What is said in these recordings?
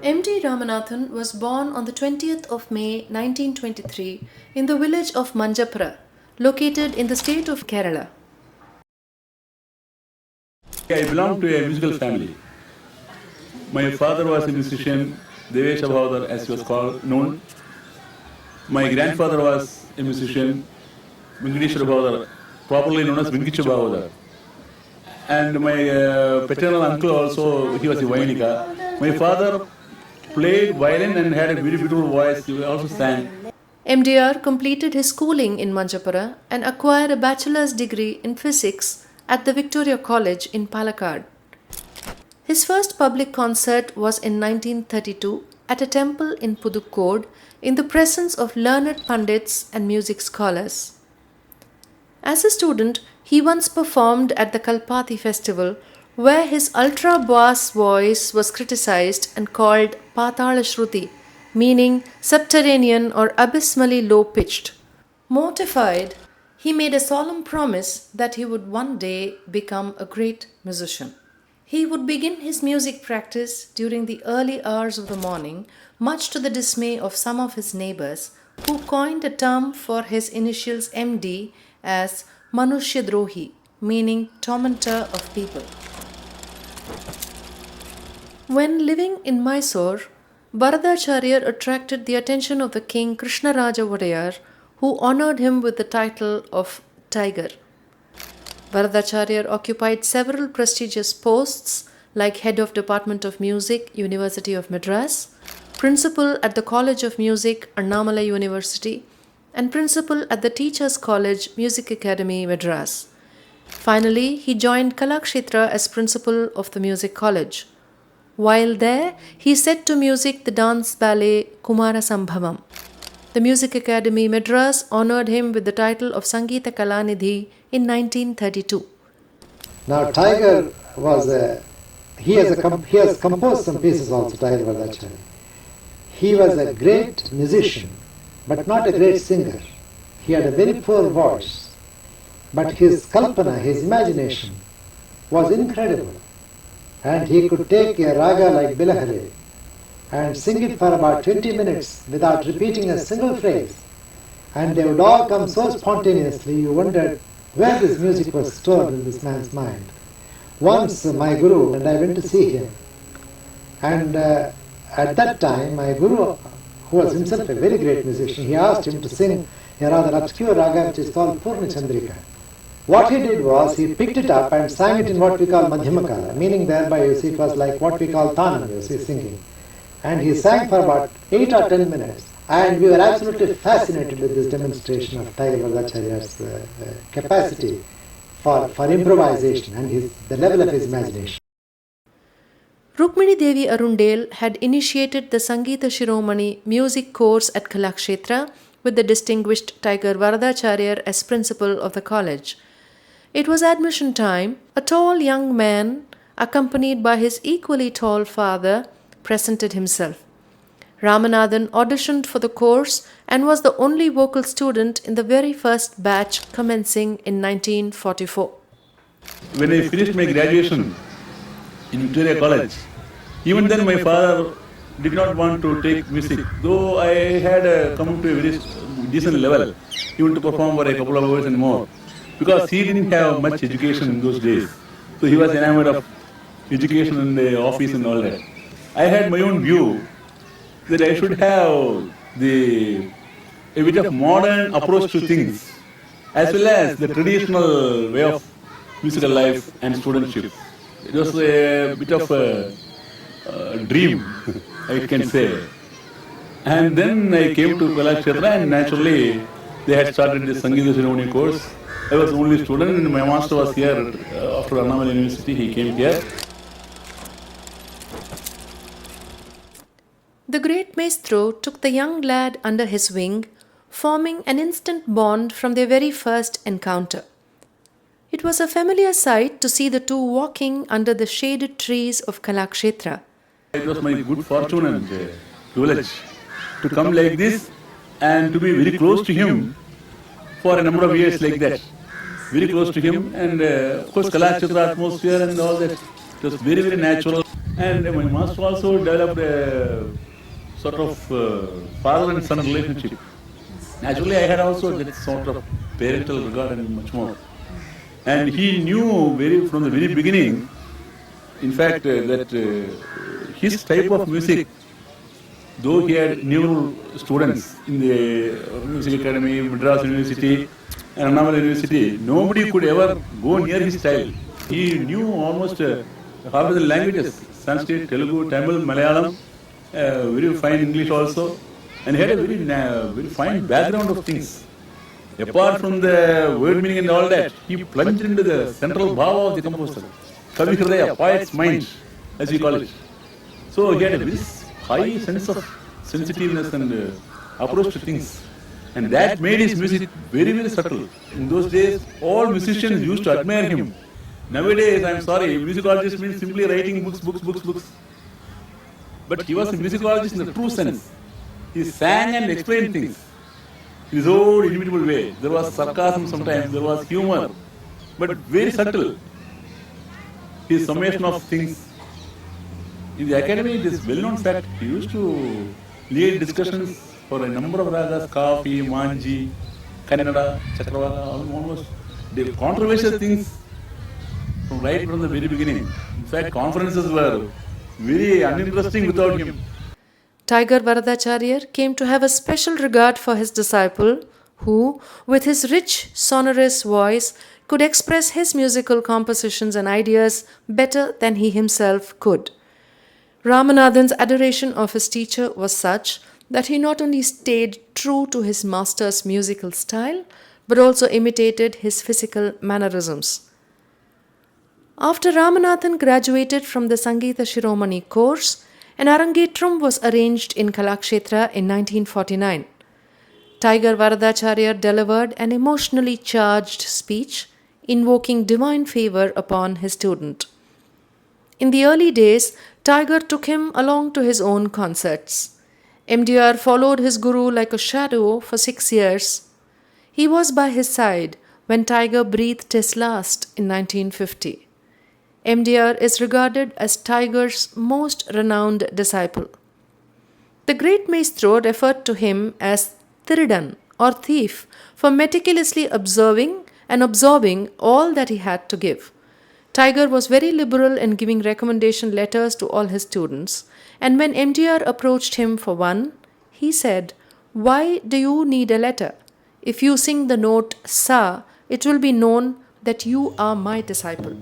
MD Ramanathan was born on the 20th of May 1923 in the village of Manjapura, located in the state of Kerala. I belong to a musical family. My father was a musician, Devesha Bhavadar, as he was known. My grandfather was a musician, Venkateshwara Bhavadar, popularly known as Venkicha Bhavadar. And my paternal uncle also, he was a Vainika. My father played violin and had a very beautiful voice. He also sang. MDR completed his schooling in Manjapura and acquired a bachelor's degree in physics at the Victoria College in Palakkad. His first public concert was in 1932 at a temple in Pudukkod in the presence of learned pundits and music scholars. As a student, he once performed at the Kalpati festival where his ultra-bass voice was criticized and called Patala Shruti, meaning subterranean or abysmally low-pitched. Mortified, he made a solemn promise that he would one day become a great musician. He would begin his music practice during the early hours of the morning, much to the dismay of some of his neighbors, who coined a term for his initials MD as Manushya Drohi, meaning tormentor of people. When living in Mysore, Varadachariar attracted the attention of the king Krishnaraja Vodayar, who honored him with the title of Tiger. Varadachariar occupied several prestigious posts like Head of Department of Music, University of Madras, Principal at the College of Music, Annamala University, and Principal at the Teachers College, Music Academy, Madras. Finally, he joined Kalakshetra as Principal of the Music College. While there, he set to music the dance ballet Kumara Sambhavam. The Music Academy, Madras honored him with the title of Sangeeta Kalanidhi in 1932. Now, Tiger he has composed some pieces also, Tiger Varadachariar. He was a great musician, but not a great singer. He had a very poor voice, but his kalpana, his imagination, was incredible. And he could take a raga like Bilahari and sing it for about 20 minutes without repeating a single phrase. And they would all come so spontaneously, you wondered where this music was stored in this man's mind. Once my guru, and I went to see him, and at that time my guru, who was himself a very great musician, he asked him to sing a rather obscure raga which is called Purna Chandrika. What he did was, he picked it up and sang it in what we call Madhyamakala, meaning thereby, you see, it was like what we call Tanam, you see, singing. And he sang for about 8 or 10 minutes. And we were absolutely fascinated with this demonstration of Tiger Varadachariar's capacity for improvisation and the level of his imagination. Rukmini Devi Arundale had initiated the Sangeeta Shiromani music course at Kalakshetra with the distinguished Tiger Varadachariar as principal of the college. It was admission time. A tall young man, accompanied by his equally tall father, presented himself. Ramanathan auditioned for the course and was the only vocal student in the very first batch commencing in 1944. When I finished my graduation in Victoria College, even then my father did not want to take music, though I had come to a very decent level, even to perform for a couple of hours and more, because he didn't have much education in those days. So he was enamored of education in the office and all that. I had my own view that I should have a bit of modern approach to things, as well as the traditional way of musical life and studentship. It was a bit of a dream, I can say. And then I came to Kalakshetra, and naturally they had started the Sangeeta ceremony course. I was the only student, and my master was here after Annamalai University. He came here. The great maestro took the young lad under his wing, forming an instant bond from their very first encounter. It was a familiar sight to see the two walking under the shaded trees of Kalakshetra. It was my good fortune and privilege to come like this and to be very close to him for a number of years like that. Very close to him, and of course Kalakshetra atmosphere and all that. It was very, very natural. And my master also developed a sort of father and son relationship. Naturally, I had also that sort of parental regard and much more. And he knew from the very beginning, in fact, that his type of music, though he had new students in the Music Academy, Madras University, and Annamalai University, nobody could ever go near his style. He knew almost half of the languages: Sanskrit, Telugu, Tamil, Malayalam, very fine English also, and he had a very fine background of things. Apart from the word meaning and all that, he plunged into the central bhava of the composer, Kavi Hridaya, poet's mind, as we call it. So he had a very high sense of sensitiveness and approach to things. And that made his music very, very subtle. In those days, all musicians used to admire him. Nowadays, I'm sorry, musicologist means simply writing books. But he was a musicologist in the true sense. He sang and explained things in his own inimitable way. There was sarcasm sometimes, there was humor, but very subtle. His summation of things. In the academy, it is well-known fact. He used to lead discussions for a number of ragas: Kafi, Manji, Kannada, Chakravaka, almost the controversial things right from the very beginning. In fact, conferences were very uninteresting without him. Tiger Varadachariar came to have a special regard for his disciple, who, with his rich, sonorous voice, could express his musical compositions and ideas better than he himself could. Ramanathan's adoration of his teacher was such that he not only stayed true to his master's musical style, but also imitated his physical mannerisms. After Ramanathan graduated from the Sangeeta Shiromani course, an Arangetram was arranged in Kalakshetra in 1949. Tiger Varadachariar delivered an emotionally charged speech invoking divine favor upon his student. In the early days, Tiger took him along to his own concerts. MDR followed his guru like a shadow for 6 years. He was by his side when Tiger breathed his last in 1950. MDR is regarded as Tiger's most renowned disciple. The great maestro referred to him as Thiridan or thief for meticulously observing and absorbing all that he had to give. Tiger was very liberal in giving recommendation letters to all his students, and when MDR approached him for one, he said, "Why do you need a letter? If you sing the note Sa, it will be known that you are my disciple."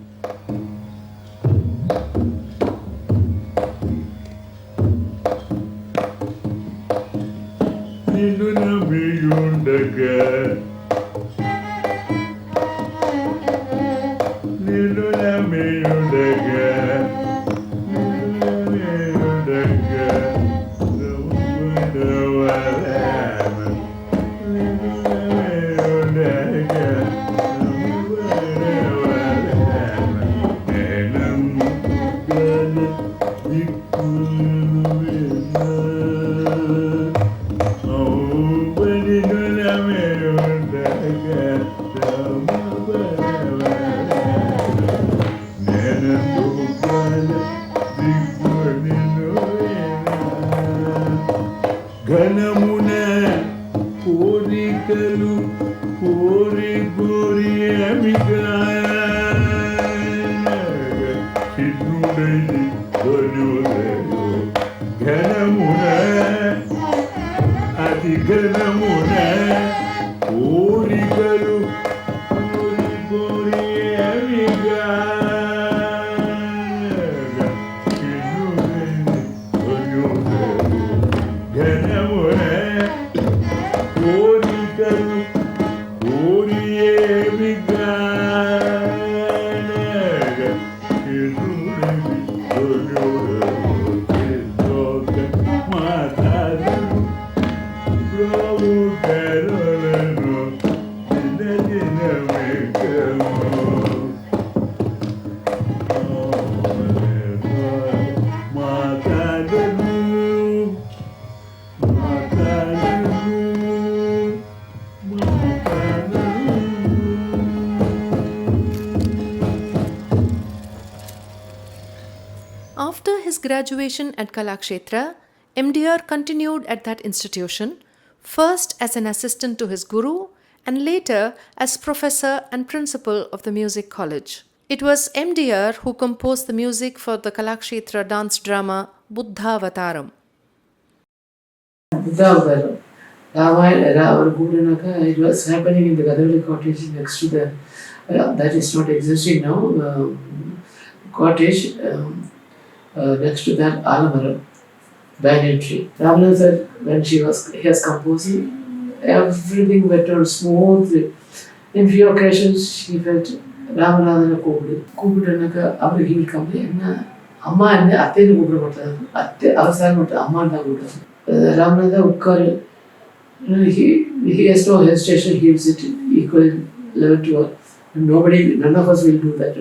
After his graduation at Kalakshetra, MDR continued at that institution, first as an assistant to his guru and later as professor and principal of the music college. It was MDR who composed the music for the Kalakshetra dance drama Buddhavataram. Buddhavataram. It was happening in the Kauvery cottage next to the, that is not existing now, cottage next to that Alamaram, banyan tree. Ramanathan, when he was composing, everything went on smoothly. In few occasions, she felt Ramanathan கூப்பிட்டு he will come என்ன அம்மா என்ன அத்தைன்னு கூப்பிட மாட்டாரு, அத்தை அவசாரம் மட்டும் அம்மான்னு தான் கூப்பிடுவாரு. ராமநாதன் உட்காரு, he has no hesitation, he will sit equal level to her. None of us will do that.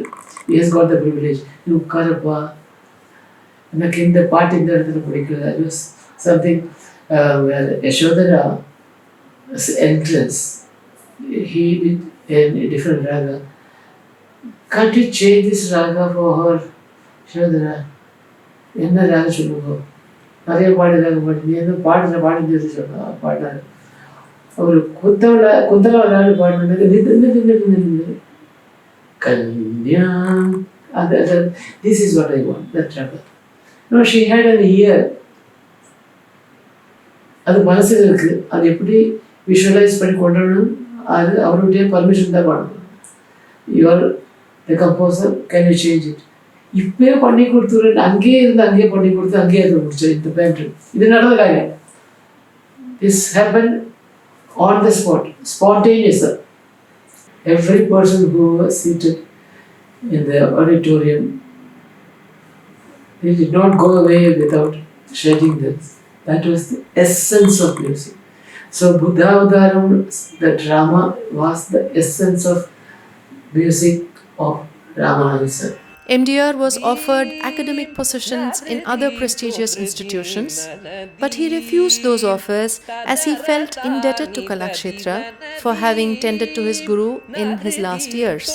He has got the privilege. உட்காரப்பா, எனக்கு இந்த பாட்டு இந்த இடத்துல பிடிக்கிறது. That was something where Yashodhara's entrance, he did a different raga. Can't you change this raga for her, Yashodhara? என்ன ராக சொல்லுங்க, நிறைய பாடு ராக பாடு, நீ என்ன பாடுன்னு சொன்னா பாடினாரு. அவர் குத்தல விளையாடு பாடினது நின்று கல்யா. This is what I want, that raga. No, she had an ear. அது மனசில் இருக்கு, அது எப்படி விஷுவலைஸ் பண்ணி கொண்டு வரணும், அது அவருடைய பர்மிஷன் தான் பண்ணணும். Your the composer, can you change it? இப்பயே பண்ணி கொடுத்துரு, அங்கேயே இருந்து அங்கேயே பண்ணி கொடுத்து அங்கேயே அதை முடிச்சு இந்த பேண்ட். இது நடந்த காரியம். This happen on the spot, spontaneous. Every person who was seated in the auditorium, they did not go away without shedding this. That was the essence of music. So Buddhavataram, the drama, was the essence of music of Ramanathan. MDR was offered academic positions in other prestigious institutions, but he refused those offers as he felt indebted to Kalakshetra for having tended to his guru in his last years.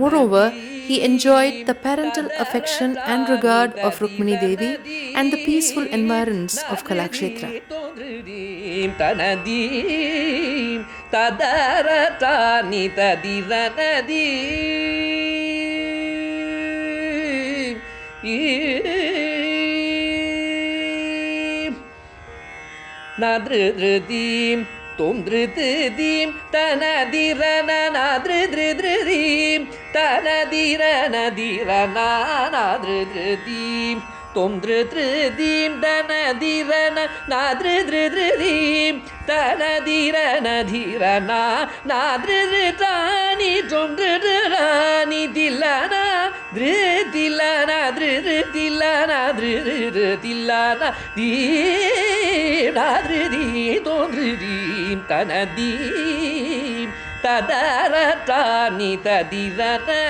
Moreover, he enjoyed the parental affection and regard of Rukmini Devi and the peaceful environs of Kalakshetra. Nadridridim, Tumdridim, Tanadirana, Nadridridim, Tanadirana, Dirana, Nadridridim, Tumdridim, Tanadirana, Nadridridim, Tanadirana, Dirana, Nadridritani, Tumdridani, Dilana, Dridilana, Dridilana, Dridilana, Nadridim, Tumdridim, Tanadim, Tadaratani, Tadirana,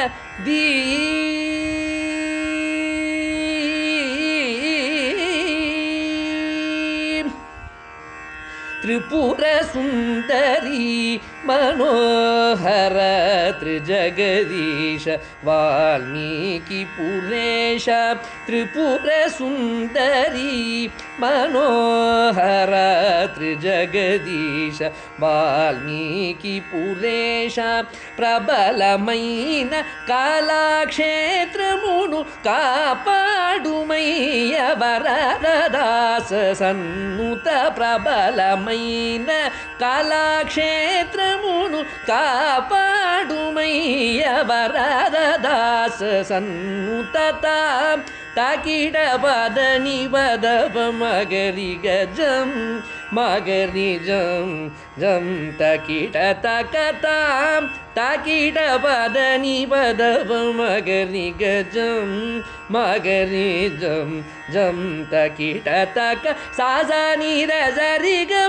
Tripura Sundari, मनोहर त्रिजगदीश वाल्मीकि पुरेश त्रिपुर सुन्दरी मनोहर त्रिजगदीश वाल्मीकि पुरेश प्रबलमैन कालाक्षेत्रमुनु कापाडुमय्य वरदास सन्नुत प्रबलमैन कालाक्षेत्रमुनु कापाडुमय्य वरदास सन्नुतता ताकिड वदनि वदव मगरि गजं मगरि जं जं तकिड तकतां ताकिड वदनि वदव मगरि गजं मगरि जं जं तकिड तक साजनि रजरि ग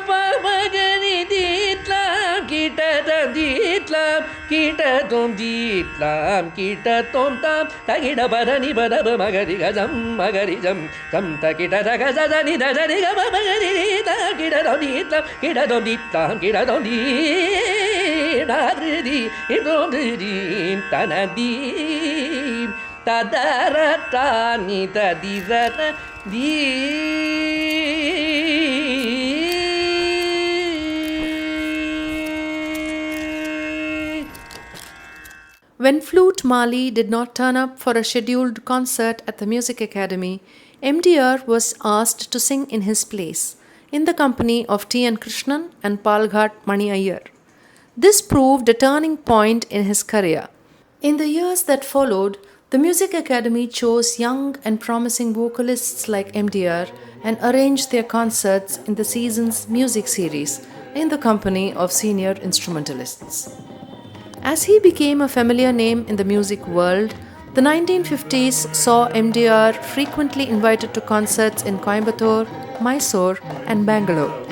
मगरि दीत्लां किट दीत्लां किट तों दीत्लां किट तों तां तकिड वदनि वदव मगरि गजं मगरि जं जं तकिड तक साजनि रजरि ग मगरि दीत्लां किट तों दीत्लां किट तों दीत्लां किट तों दीत्लां idom tanadim tadaratani tadirana di. When Flute Mali did not turn up for a scheduled concert at the Music Academy, MDR was asked to sing in his place, in the company of T.N. Krishnan and Palghat Mani Iyer. This proved a turning point in his career. In the years that followed, the Music Academy chose young and promising vocalists like MDR and arranged their concerts in the season's music series in the company of senior instrumentalists. As he became a familiar name in the music world, the 1950s saw MDR frequently invited to concerts in Coimbatore, Mysore, and Bangalore.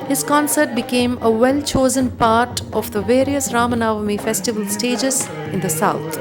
His concert became a well-chosen part of the various Ramanavami festival stages in the south.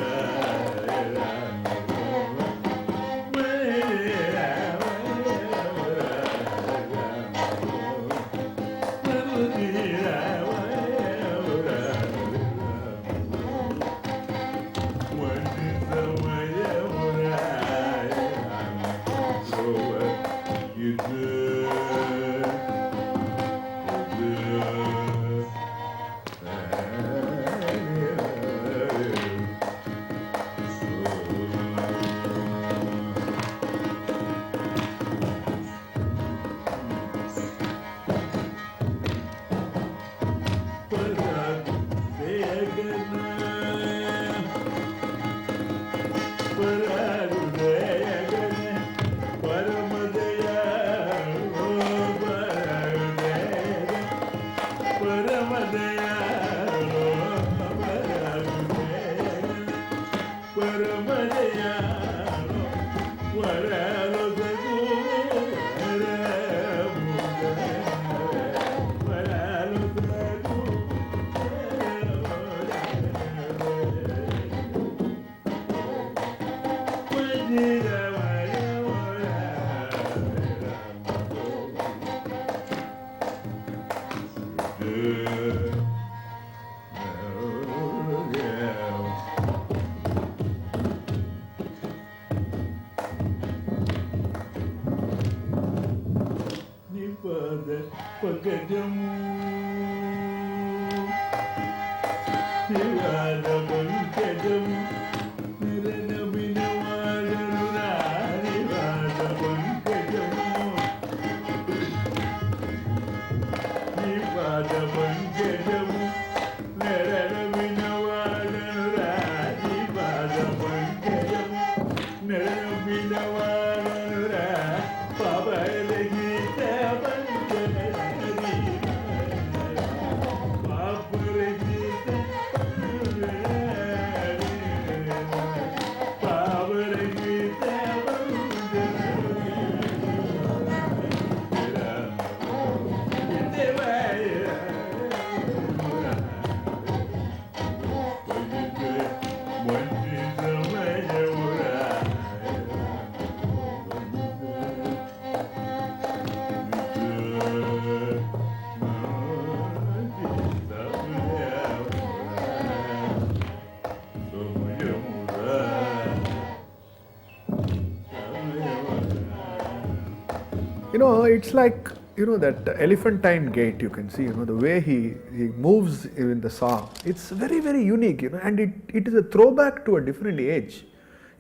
It's like, that elephantine gait you can see, the way he moves in the song. It's very, very unique, and it is a throwback to a different age,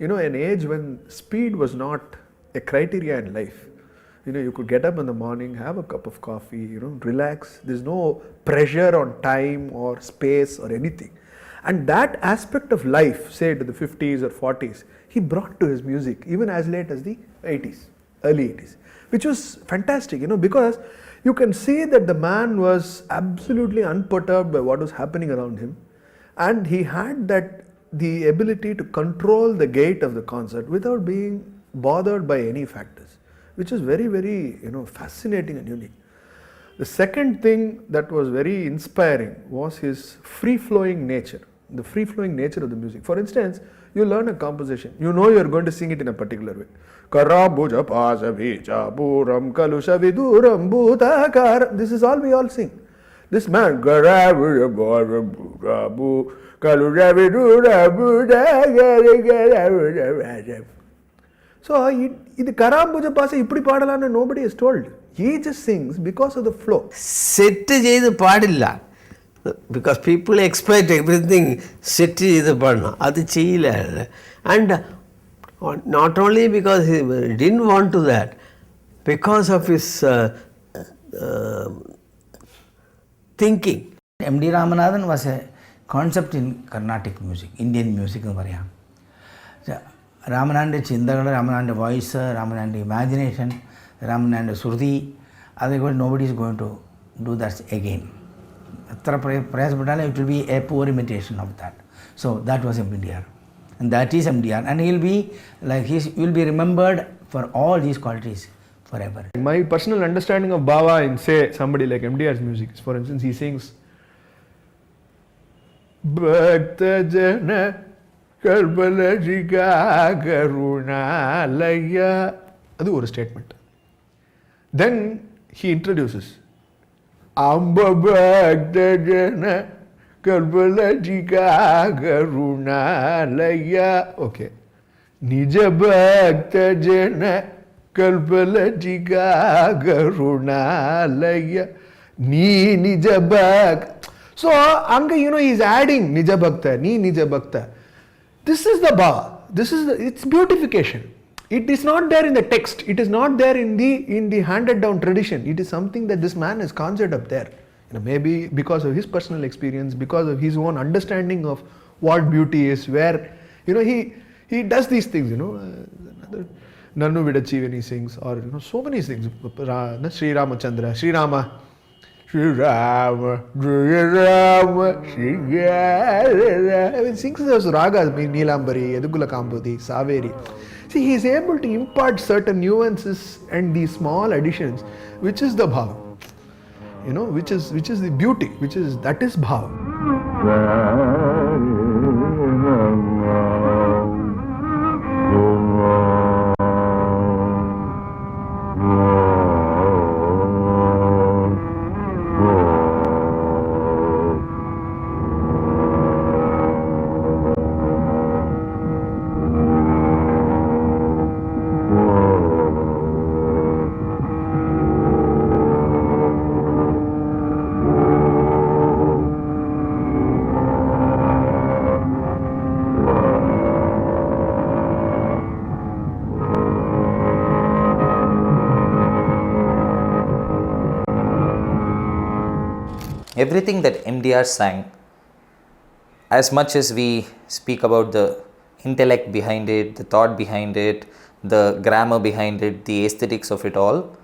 an age when speed was not a criteria in life. You could get up in the morning, have a cup of coffee, relax. There's no pressure on time or space or anything. And that aspect of life, say to the 50s or 40s, he brought to his music even as late as the 80s, early 80s, which was fantastic, because you can see that the man was absolutely unperturbed by what was happening around him, and he had the ability to control the gait of the concert without being bothered by any factors, which is very, very fascinating and unique. The second thing that was very inspiring was his free-flowing nature, the free-flowing nature of the music. For instance, you learn a composition, you are going to sing it in a particular way. Karabuja pasa vicha puram kalusha viduram bhutakar. This is all we all sing. This man, Karabuja pasa kalusha viduram bhutakar. So, this Karambuja pasa ippadi paadalanu nobody is told. He just sings because of the flow. Set ചെയ്ത് പാടില്ല. Because people expect everything set ചെയ്ത് പാടണം. അത് ചെയ്യില്ല. And not only because he didn't want to that, because of his thinking. MD Ramanathan was a concept in Carnatic music, Indian music എന്ന് പറയാം. രാമനാഥൻ്റെ ചിന്തകൾ, രാമനാഥൻ്റെ voice, രാമനാഥൻ്റെ imagination, രാമനാഥൻ്റെ ശ്രുതി, അതേപോലെ nobody is going to do that again. എത്ര പ്രയാസപ്പെട്ടാലും it will be a poor imitation of that. So that was MDR, and that is MDR, and he will be remembered for all these qualities forever. My personal understanding of Baba in, say, somebody like MDR's music is, for instance, he sings Bhakta Jana Kalbalajika Karunalaya. That's one statement. Then he introduces Amba Bhakta Jana Kalbalajika Karunalaya. Okay. Nija Bhakta Jana Kalbalajika Karunalaya. Ni Nija Bhakta. So, Anga, he is adding Nija Bhakta, Ni Nija Bhakta. This is the Bhava. It's beautification. It is not there in the text. It is not there in the handed down tradition. It is something that this man has conjured up there. Maybe because of his personal experience, because of his own understanding of what beauty is, where, he does these things, Nannu Vidachi when he sings, or, so many things. Sri Ramachandra, Sri Rama, Sri Rama, Sri Rama, Sri Rama. He sings those ragas, Neelambari, Edugula Kambudi, Saveri. See, he is able to impart certain nuances and these small additions, which is the bhava, which is the beauty, that is bhava. Everything that MDR sang, as much as we speak about the intellect behind it, the thought behind it, the grammar behind it, the aesthetics of it all,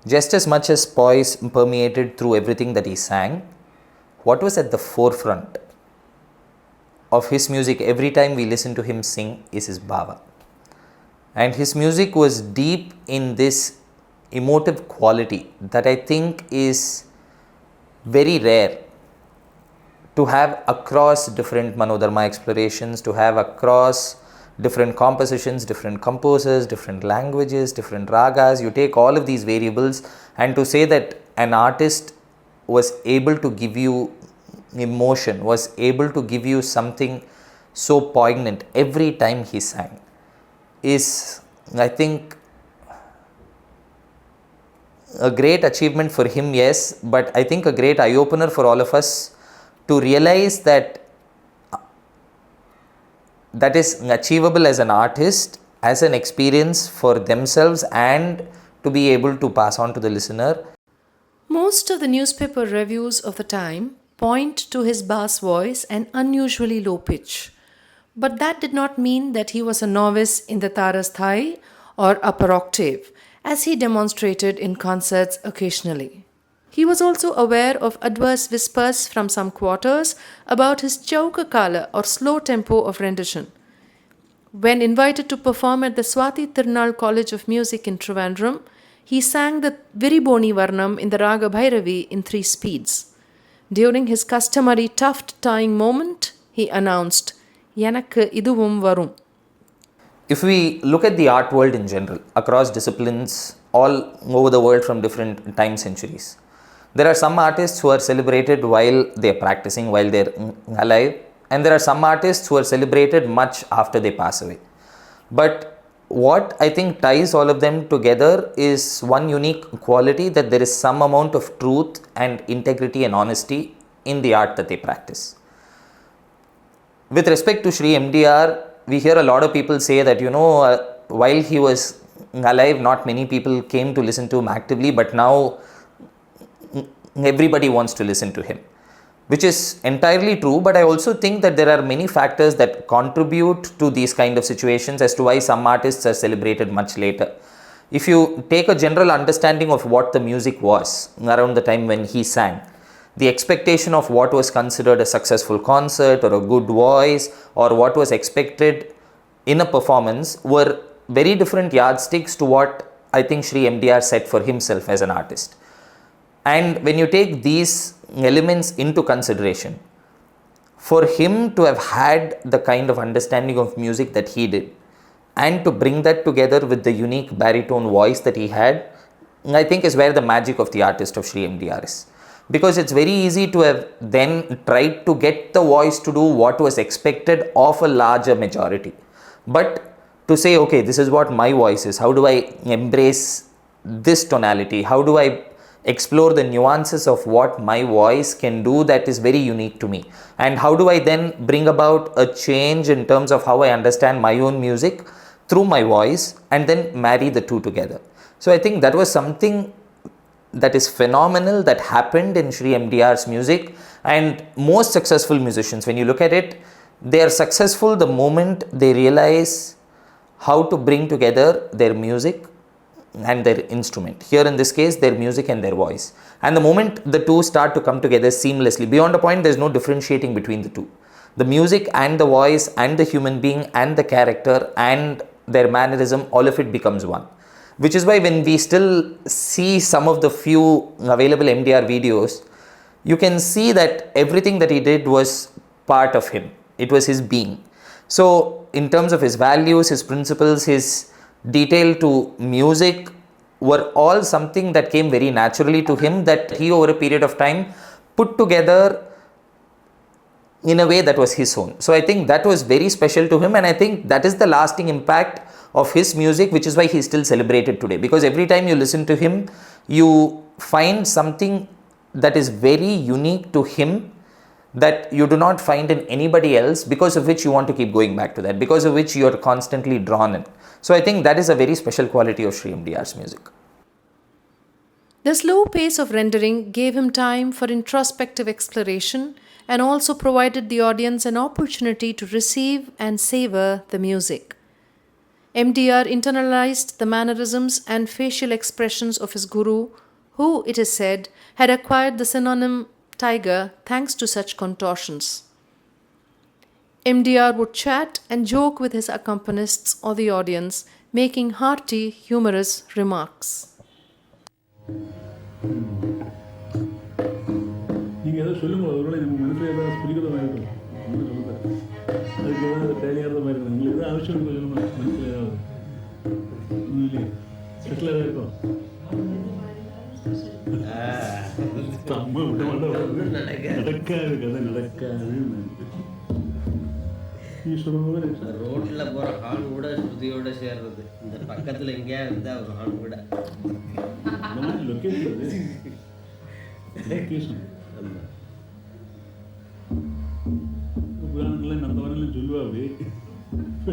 just as much as poise permeated through everything that he sang, what was at the forefront of his music every time we listen to him sing is his bhava. And his music was deep in this emotive quality that I think is very rare to have across different Manodharma explorations, to have across different compositions, different composers, different languages, different ragas. You take all of these variables, and to say that an artist was able to give you emotion, was able to give you something so poignant every time he sang is I think a great achievement for him, yes, but I think a great eye-opener for all of us to realize that that is achievable as an artist, as an experience for themselves, and to be able to pass on to the listener. Most of the newspaper reviews of the time point to his bass voice and unusually low pitch. But that did not mean that he was a novice in the tarasthai or upper octave, as he demonstrated in concerts occasionally. He was also aware of adverse whispers from some quarters about his chauka kala or slow tempo of rendition. When invited to perform at the Swati Tirunal College of Music in Trivandrum, he sang the Viriboni Varnam in the Raga Bhairavi in 3 speeds. During his customary tuft tying moment, he announced, "Yanakku iduvum varum." If we look at the art world in general, across disciplines, all over the world from different time centuries, there are some artists who are celebrated while they are practicing, while they are alive, and there are some artists who are celebrated much after they pass away. But what I think ties all of them together is one unique quality, that there is some amount of truth and integrity and honesty in the art that they practice. With respect to Sri MDR, we hear a lot of people say that, while he was alive, not many people came to listen to him actively, but now everybody wants to listen to him, which is entirely true. But I also think that there are many factors that contribute to these kind of situations as to why some artists are celebrated much later. If you take a general understanding of what the music was around the time when he sang, the expectation of what was considered a successful concert or a good voice or what was expected in a performance were very different yardsticks to what I think Sri MDR set for himself as an artist. And when you take these elements into consideration, for him to have had the kind of understanding of music that he did and to bring that together with the unique baritone voice that he had, I think is where the magic of the artist of Sri MDR is. Because it's very easy to have then tried to get the voice to do what was expected of a larger majority. But to say, okay, this is what my voice is, how do I embrace this tonality? How do I explore the nuances of what my voice can do that is very unique to me? And how do I then bring about a change in terms of how I understand my own music through my voice and then marry the two together? So I think that was something that is phenomenal that happened in Sri MDR's music. And most successful musicians, when you look at it, they are successful the moment they realize how to bring together their music and their instrument. Here in this case, their music and their voice. And the moment the two start to come together seamlessly, beyond a point, there's no differentiating between the two. The music and the voice and the human being and the character and their mannerism, all of it becomes one. Which is why when we still see some of the few available MDR videos, you can see that everything that he did was part of him. It was his being. So in terms of his values, his principles, his detail to music were all something that came very naturally to him, that he over a period of time put together in a way that was his own. So I think that was very special to him, and I think that is the lasting impact of his music, which is why he is still celebrated today. Because every time you listen to him, you find something that is very unique to him that you do not find in anybody else, because of which you want to keep going back to that, because of which you are constantly drawn in. So I think that is a very special quality of Sri MDR's music. The slow pace of rendering gave him time for introspective exploration and also provided the audience an opportunity to receive and savor the music. MDR internalized the mannerisms and facial expressions of his guru, who, it is said, had acquired the synonym tiger thanks to such contortions. MDR would chat and joke with his accompanists or the audience, making hearty, humorous remarks. நீங்கள் ஏதோ சொல்லுங்க, ஒருவேளை இது மனசில் ஏதாவது புரிகிறத மாதிரி இருக்கும், அதுக்கு ஏதாவது தேவையாத மாதிரி இருக்கும். உங்களுக்கு ஏதாவது அவசியம் சொல்லுங்க, மனசில் ஏதாவது இல்லையே ஸ்பெஷலாக இருக்கும். அம்மா விட மாட்டோம், நடக்காது கதை நடக்காது. ரோட்டில் போகிற ஹார்ன் கூட ஸ்ருதியோட சேர்றது. இந்த பக்கத்தில் எங்கேயா இருந்தால் ஒரு ஹார்ன் கூட புராணங்கள்லாம் நம்ம வரலாம் சொல்லுவாவே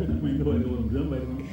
நம்ம இங்கே பாருங்க அப்படிதான் பாருங்க.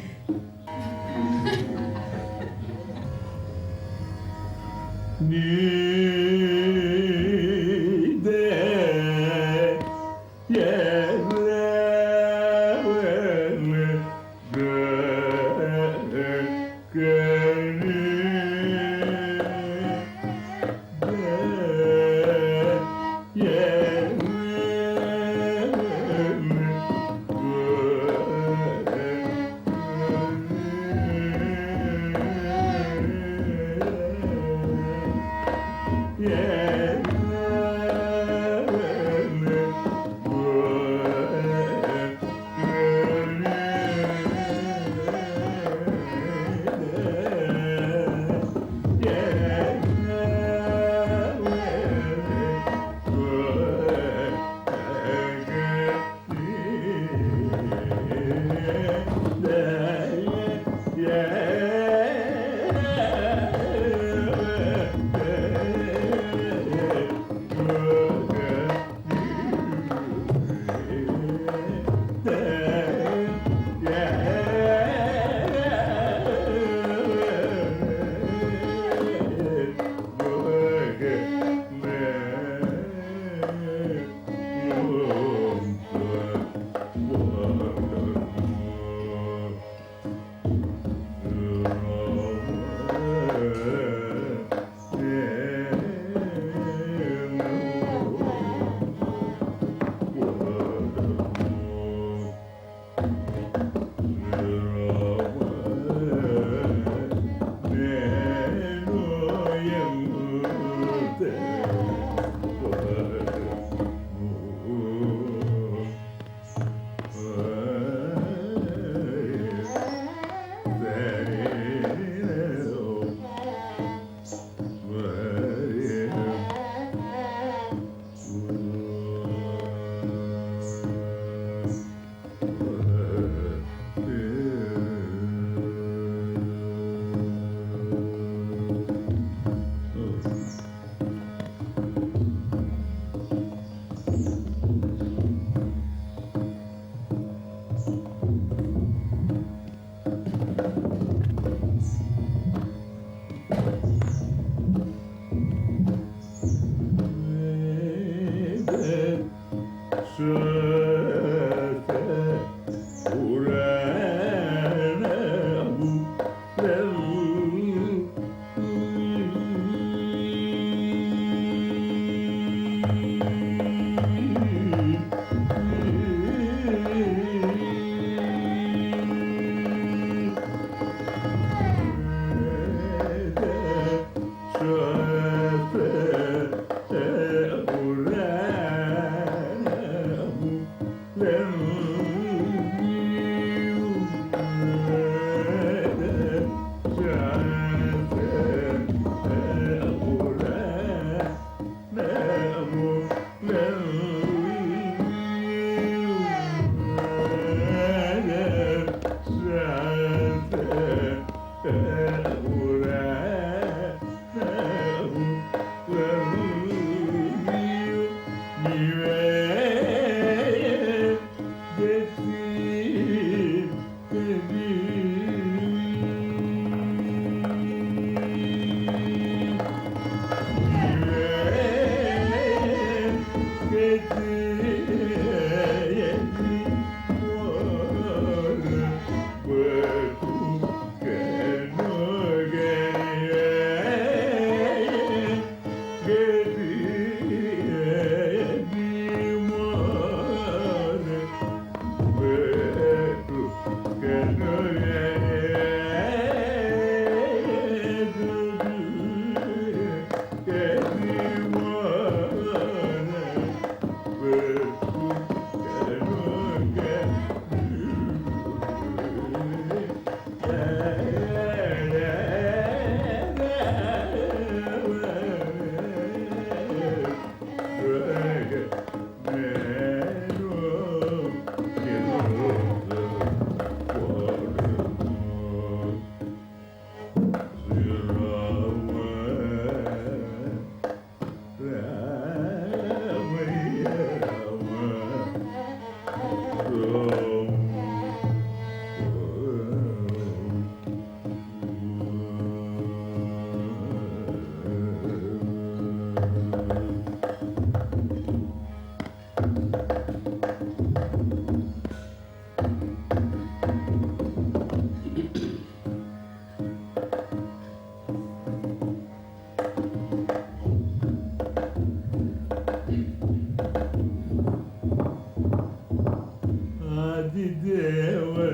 Deva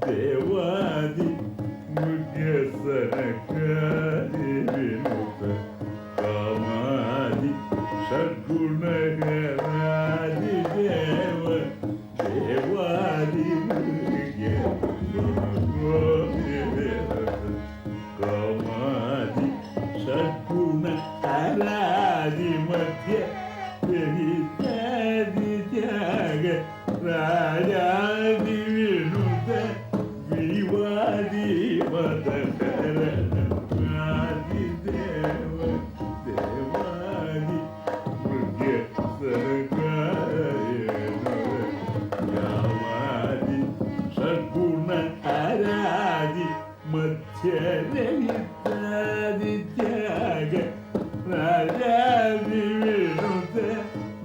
Devadi Mugyasarkari Vinuta Kamadi Shagunagari Deva Devadi Mugyasarkari Kamadi Shagunagari Madhya Devitadi Tyaga Rajadi Vinuta Vivadi Madhakarana Adi Deva Devadi Murgya Sarakayana Yavadi Shakuna Aradi Madhyarahitadi Tyaga Rajadi Vinuta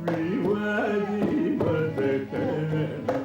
Vivadi Madhakarana